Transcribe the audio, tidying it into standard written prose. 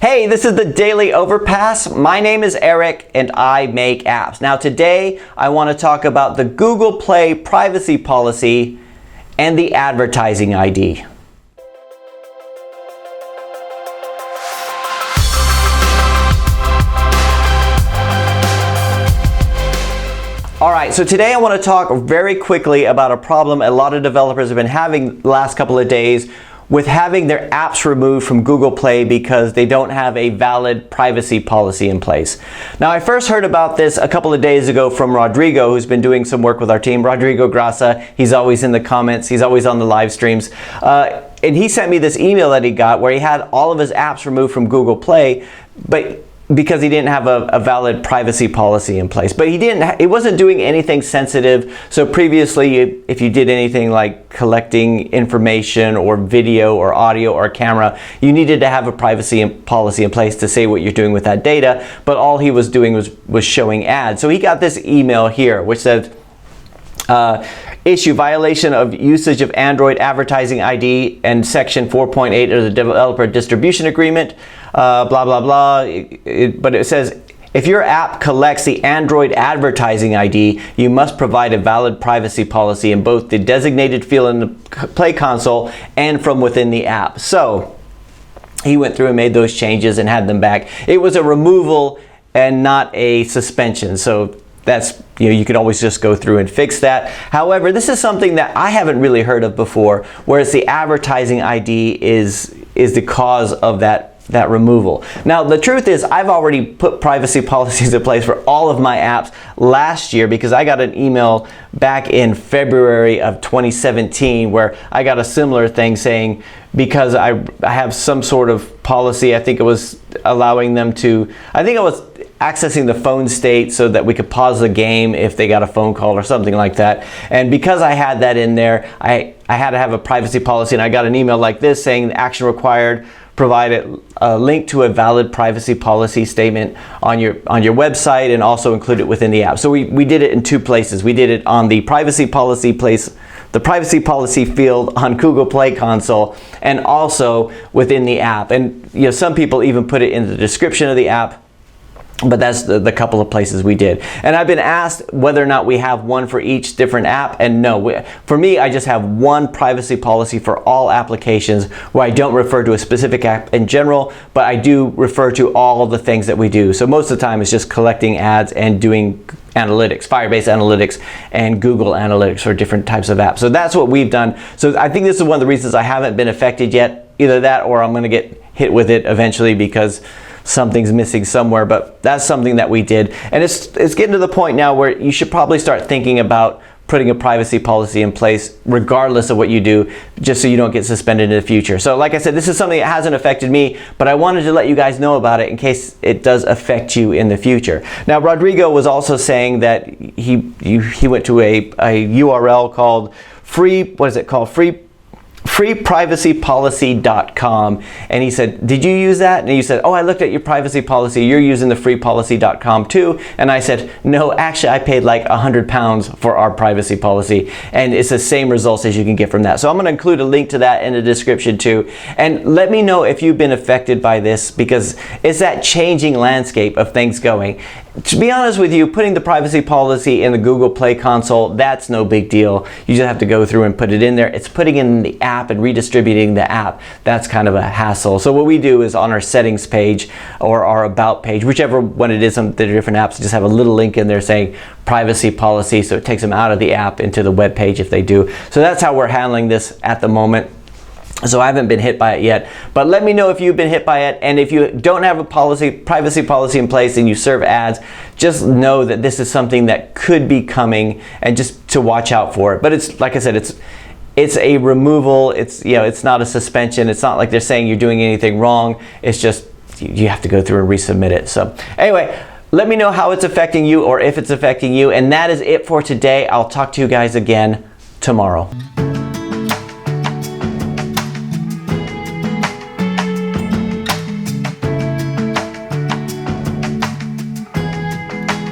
Hey, this is the Daily Overpass. My name is Eric and I make apps. Now today I want to talk about the Google Play privacy policy and the advertising ID. Alright, so today I want to talk very quickly about a problem a lot of developers have been having the last couple of days with having their apps removed from Google Play because they don't have a valid privacy policy in place. Now, I first heard about this a couple of days ago from Rodrigo, who's been doing some work with our team. Rodrigo Grasa, he's always in the comments, he's always on the live streams. And he sent me this email that he got where he had all of his apps removed from Google Play, but because he didn't have a valid privacy policy in place. But it wasn't doing anything sensitive. So previously, if you did anything like collecting information or video or audio or camera, you needed to have a privacy policy in place to say what you're doing with that data. But all he was doing was showing ads. So he got this email here, which said, issue violation of usage of Android advertising ID and section 4.8 of the developer distribution agreement, blah, blah, blah. But it says, if your app collects the Android advertising ID, you must provide a valid privacy policy in both the designated field in the Play console and from within the app. So he went through and made those changes and had them back. It was a removal and not a suspension. So that's, you could always just go through and fix that. However, this is something that I haven't really heard of before, whereas the advertising ID is the cause of that removal. Now, the truth is I've already put privacy policies in place for all of my apps last year because I got an email back in February of 2017 where I got a similar thing saying because I have some sort of policy, I think it was allowing them to, I think it was accessing the phone state so that we could pause the game if they got a phone call or something like that. And because I had that in there, I had to have a privacy policy, and I got an email like this saying action required, provide a link to a valid privacy policy statement on your website and also include it within the app. So we did it in two places. We did it on the privacy policy field on Google Play console and also within the app. And some people even put it in the description of the app. But that's the couple of places we did. And I've been asked whether or not we have one for each different app, and no. For me, I just have one privacy policy for all applications where I don't refer to a specific app in general, but I do refer to all of the things that we do. So most of the time it's just collecting ads and doing analytics, Firebase analytics and Google analytics for different types of apps. So that's what we've done. So I think this is one of the reasons I haven't been affected yet. Either that or I'm gonna get hit with it eventually because something's missing somewhere, but that's something that we did. And it's getting to the point now where you should probably start thinking about putting a privacy policy in place regardless of what you do, just so you don't get suspended in the future. So like I said, this is something that hasn't affected me, but I wanted to let you guys know about it in case it does affect you in the future. Now, Rodrigo was also saying that he went to a URL called freeprivacypolicy.com, and he said, did you use that? And you said, oh, I looked at your privacy policy, you're using the freepolicy.com too. And I said, no, actually I paid like £100 for our privacy policy, and it's the same results as you can get from that. So I'm going to include a link to that in the description too. And let me know if you've been affected by this, because it's that changing landscape of things going. To be honest with you, putting the privacy policy in the Google Play console, that's no big deal. You just have to go through and put it in there. It's putting in the app and redistributing the app. That's kind of a hassle. So what we do is on our settings page or our about page, whichever one it is on the different apps, just have a little link in there saying privacy policy, so it takes them out of the app into the web page if they do. So that's how we're handling this at the moment. So I haven't been hit by it yet, but let me know if you've been hit by it. And if you don't have a privacy policy in place and you serve ads, just know that this is something that could be coming, and just to watch out for it. But it's, like I said, it's a removal. It's not a suspension. It's not like they're saying you're doing anything wrong. It's just you have to go through and resubmit it. So anyway, let me know how it's affecting you or if it's affecting you. And that is it for today. I'll talk to you guys again tomorrow.